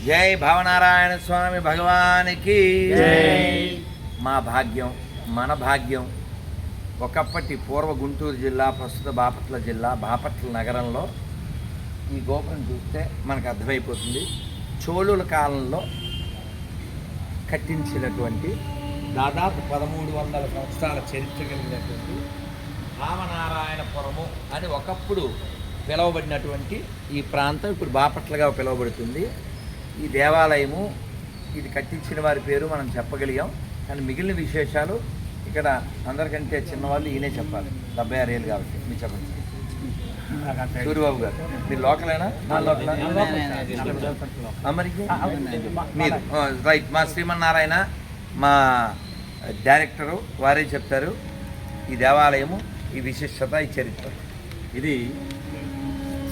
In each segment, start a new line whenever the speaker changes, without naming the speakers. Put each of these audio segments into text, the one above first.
జై భావనారాయణ స్వామి భగవానికి మా భాగ్యం, మన భాగ్యం. ఒకప్పటి పూర్వ గుంటూరు జిల్లా, ప్రస్తుత బాపట్ల జిల్లా, బాపట్ల నగరంలో ఈ గోపురం చూస్తే మనకు అర్థమైపోతుంది. చోళుల కాలంలో కట్టించినటువంటి దాదాపు 1300 సంవత్సరాల చరిత్ర కలిగినటువంటి భావనారాయణపురము అని ఒకప్పుడు పిలువబడినటువంటి ఈ ప్రాంతం ఇప్పుడు బాపట్లగా పిలువబడుతుంది. ఈ దేవాలయము, ఇది కట్టించిన వారి పేరు మనం చెప్పగలిగాం, కానీ మిగిలిన విశేషాలు ఇక్కడ అందరికంటే చిన్నవాళ్ళు ఈయనే చెప్పాలి. 76 ఏళ్ళు కాబట్టి మీరు చెప్పండి. సూర్యబాబు గారు, మీరు లోకలేనా? అమరికి మీరు రైట్. మా శ్రీమన్నారాయణ మా డైరెక్టరు వారే చెప్తారు ఈ దేవాలయము, ఈ విశిష్టత, ఈ చరిత్ర.
ఇది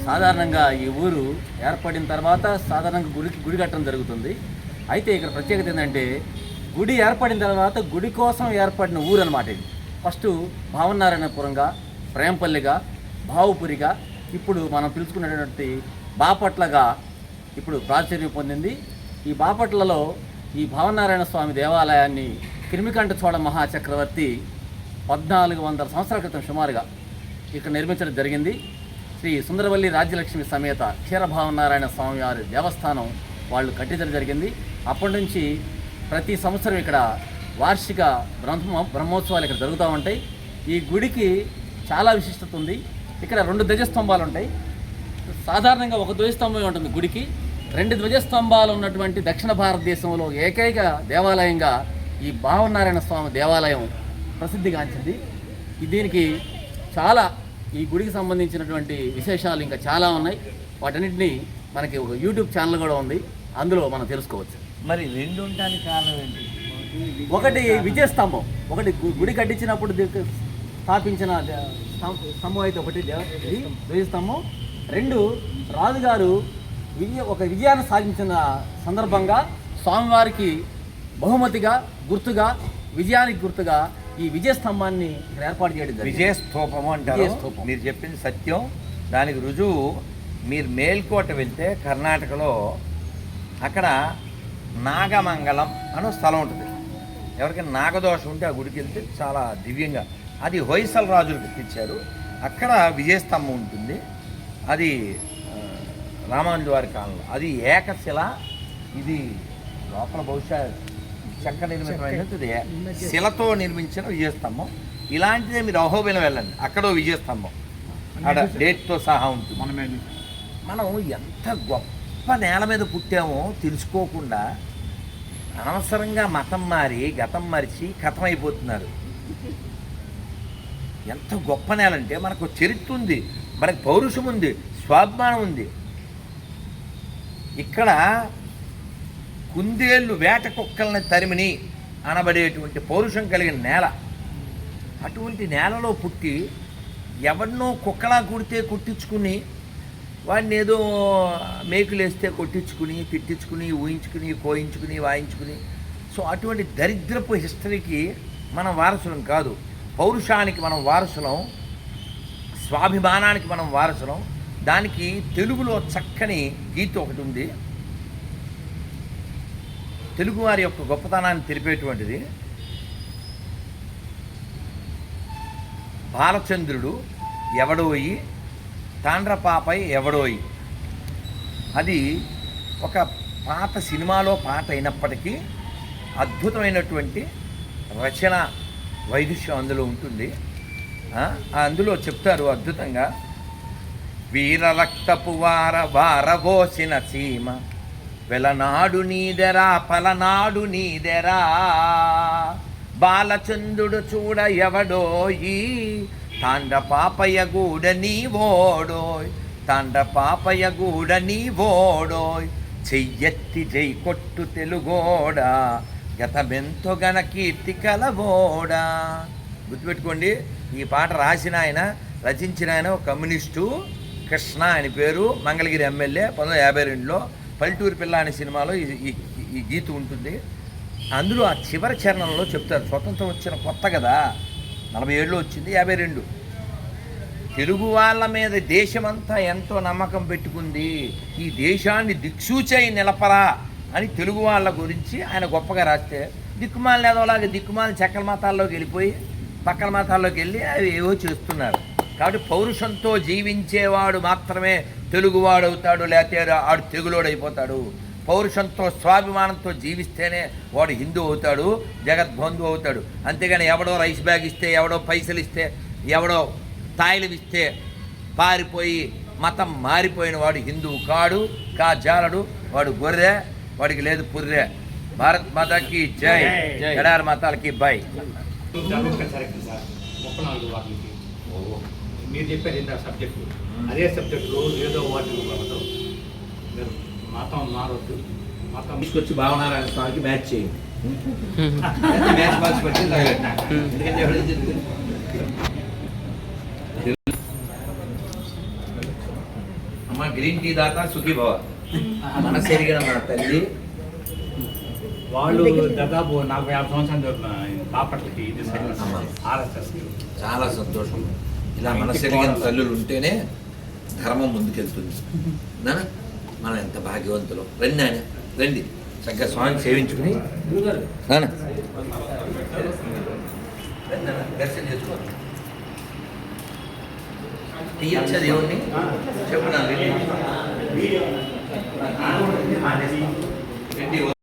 సాధారణంగా ఈ ఊరు ఏర్పడిన తర్వాత సాధారణంగా గుడి కట్టడం జరుగుతుంది. అయితే ఇక్కడ ప్రత్యేకత ఏంటంటే గుడి ఏర్పడిన తర్వాత గుడి కోసం ఏర్పడిన ఊరు అనమాట. ఇది ఫస్ట్ భావనారాయణపురంగా, ప్రేమపల్లిగా, భావుపురిగా, ఇప్పుడు మనం పిలుచుకున్నటువంటి బాపట్లగా ఇప్పుడు ప్రాచుర్యం పొందింది. ఈ బాపట్లలో ఈ భావనారాయణ స్వామి దేవాలయాన్ని క్రిమికంఠ చోళ మహాచక్రవర్తి 1400 సంవత్సరాల క్రితం సుమారుగా ఇక్కడ నిర్మించడం జరిగింది. శ్రీ సుందరవల్లి రాజ్యలక్ష్మి సమేత క్షీరభావనారాయణ స్వామి వారి దేవస్థానం వాళ్ళు కట్టించడం జరిగింది. అప్పటి నుంచి ప్రతి సంవత్సరం ఇక్కడ వార్షిక బ్రహ్మోత్సవాలు ఇక్కడ జరుగుతూ ఉంటాయి. ఈ గుడికి చాలా విశిష్టత ఉంది. ఇక్కడ 2 ధ్వజస్తంభాలు ఉంటాయి. సాధారణంగా ఒక ధ్వజస్తంభం ఉంటుంది గుడికి. 2 ధ్వజస్తంభాలు ఉన్నటువంటి దక్షిణ భారతదేశంలో ఏకైక దేవాలయంగా ఈ భావనారాయణ స్వామి దేవాలయం ప్రసిద్ధిగాంచింది. దీనికి చాలా ఈ గుడికి సంబంధించినటువంటి విశేషాలు ఇంకా చాలా ఉన్నాయి. వాటన్నిటినీ మనకి ఒక యూట్యూబ్ ఛానల్ కూడా ఉంది, అందులో మనం తెలుసుకోవచ్చు.
మరి 2 ఉండడానికి కారణం ఏంటి?
ఒకటి విజయస్తంభం, ఒకటి గుడి కట్టించినప్పుడు స్థాపించిన స్తంభం అయితే ఒకటి విజయస్తంభం. 2 రాజుగారు విజయాన్ని సాధించిన సందర్భంగా స్వామివారికి బహుమతిగా, గుర్తుగా, విజయానికి గుర్తుగా ఈ విజయస్తంభాన్ని ఇక్కడ ఏర్పాటు చేయడం జరిగింది.
విజయస్తూపము అంటారు. మీరు చెప్పింది సత్యం. దానికి రుజువు మీరు మేల్కోట వెళ్తే కర్ణాటకలో అక్కడ నాగమంగళం అనే స్థలం ఉంటుంది. ఎవరికైనా నాగదోషం ఉంటే ఆ గుడికి వెళ్తే చాలా దివ్యంగా, అది హొయసల రాజులు కట్టించారు. అక్కడ విజయస్తంభం ఉంటుంది. అది రామానుజు వారి కాలంలో, అది ఏకశిల. ఇది లోపల బహుశా చెక్క నిర్మితమైనది, శిలతో నిర్మించిన విజయస్తంభం. ఇలాంటిదే మీరు అహోబిలం వెళ్ళండి, అక్కడో విజయస్తంభం అక్కడ డేట్తో సహా ఉంటుంది. మనం ఎంత గొప్ప నేల మీద పుట్టామో తెలుసుకోకుండా అనవసరంగా మతం మారి, గతం మరిచి కథమైపోతున్నారు. ఎంత గొప్ప నేల అంటే మనకు చరిత్ర ఉంది, మనకు పౌరుషం ఉంది, స్వాభిమానం ఉంది. ఇక్కడ కుందేళ్ళు వేట కుక్కల్ని తరిమిని అనబడేటువంటి పౌరుషం కలిగిన నేల. అటువంటి నేలలో పుట్టి ఎవరినో కుక్కలా కుడితే కొట్టించుకుని, వాడిని ఏదో మేకులేస్తే కొట్టించుకుని, తిట్టించుకుని, ఊహించుకుని, కోయించుకుని, వాయించుకుని, సో అటువంటి దరిద్రపు హిస్టరీకి మనం వారసులం కాదు. పౌరుషానికి మనం వారసులం, స్వాభిమానానికి మనం వారసులం. దానికి తెలుగులో చక్కని గీత ఒకటి ఉంది, తెలుగువారి యొక్క గొప్పతనాన్ని తెలిపేటువంటిది. బాలచంద్రుడు ఎవడోయి, తాండ్రపాపై ఎవడోయి. అది ఒక పాత సినిమాలో పాట అయినప్పటికీ అద్భుతమైనటువంటి రచన వైదుష్యం అందులో ఉంటుంది. అందులో చెప్తారు అద్భుతంగా, వీరరక్తపు వారబోసిన సీమ, వెలనాడు నీదెరా పలనాడు నీదెరా, బాలచంద్రుడు చూడ ఎవడోయి, తాండ పాపయ్య గూడ నీవోడోయ్, తాండ పాపయ్య గూడ నీవోడోయ్, చెయ్యెత్తి జై కొట్టు తెలుగోడా, గతమెంతో గణ కీర్తి కలవోడా. గుర్తుపెట్టుకోండి, ఈ పాట రాసిన ఆయన, రచించిన ఆయన ఒక కమ్యూనిస్టు, కృష్ణ అని పేరు, మంగళగిరి ఎమ్మెల్యే. 1952లో పల్లెటూరు పిల్ల అనే సినిమాలో ఈ గీత ఉంటుంది. అందులో ఆ చివరి చరణంలో చెప్తారు, స్వతంత్రం వచ్చిన కొత్త కదా, 47లో వచ్చింది, 52 తెలుగు వాళ్ళ మీద దేశమంతా ఎంతో నమ్మకం పెట్టుకుంది, ఈ దేశాన్ని దిక్సూచై నిలపరా అని తెలుగు వాళ్ళ గురించి ఆయన గొప్పగా రాస్తే, దిక్కుమాలని ఏదోలాగా దిక్కుమాలని చక్కల మతాల్లోకి వెళ్ళిపోయి పక్కన మతాల్లోకి వెళ్ళి అవి ఏవో చేస్తున్నారు. కాబట్టి పౌరుషంతో జీవించేవాడు మాత్రమే తెలుగువాడు అవుతాడు, లేకపోతే ఆడు తెగులోడు అయిపోతాడు. పౌరుషంతో స్వాభిమానంతో జీవిస్తేనే వాడు హిందూ అవుతాడు, జగద్బంధు అవుతాడు. అంతేగాని ఎవడో రైస్ బ్యాగ్ ఇస్తే, ఎవడో పైసలు ఇస్తే, ఎవడో తాయిలం ఇస్తే పారిపోయి మతం మారిపోయిన వాడు హిందువు కాడు, జాలడు, వాడు గొర్రె, వాడికి లేదు పుర్రె. భారత్ మాతాకి జై, ఎడారి మతాలకి బై.
మీరు చెప్పారు ఇంత సబ్జెక్టు, అదే సబ్జెక్టులో ఏదో వాటి మీరు మతం మారొద్దు, మతం
తీసుకొచ్చి భావనారాయణ స్వామికి మ్యాచ్ చేయండి. మ్యాచ్ బాక్స్ పెట్టి అమ్మ గ్రీన్ టీ దాకా సుఖీ భవ. మనసు ఎరిగిన మన తల్లి
వాళ్ళు దాదాపు 40-50 సంవత్సరాలు జరుగుతున్నారు బాపట్లకి, ఇది ఆర్ఎస్ఎస్.
చాలా సంతోషం. ఇలా మనసు ఎరిగిన తల్లులు ఉంటేనే ధర్మం ముందుకెళ్తుంది. నాన్న మనం ఎంత భాగ్యవంతులు. రండి నాయన, రండి చక్కగా స్వామిని సేవించుకుని నాన్న దర్శనం చేసుకోవాలి. తీయచ్చ దేవుణ్ణి చెప్పు.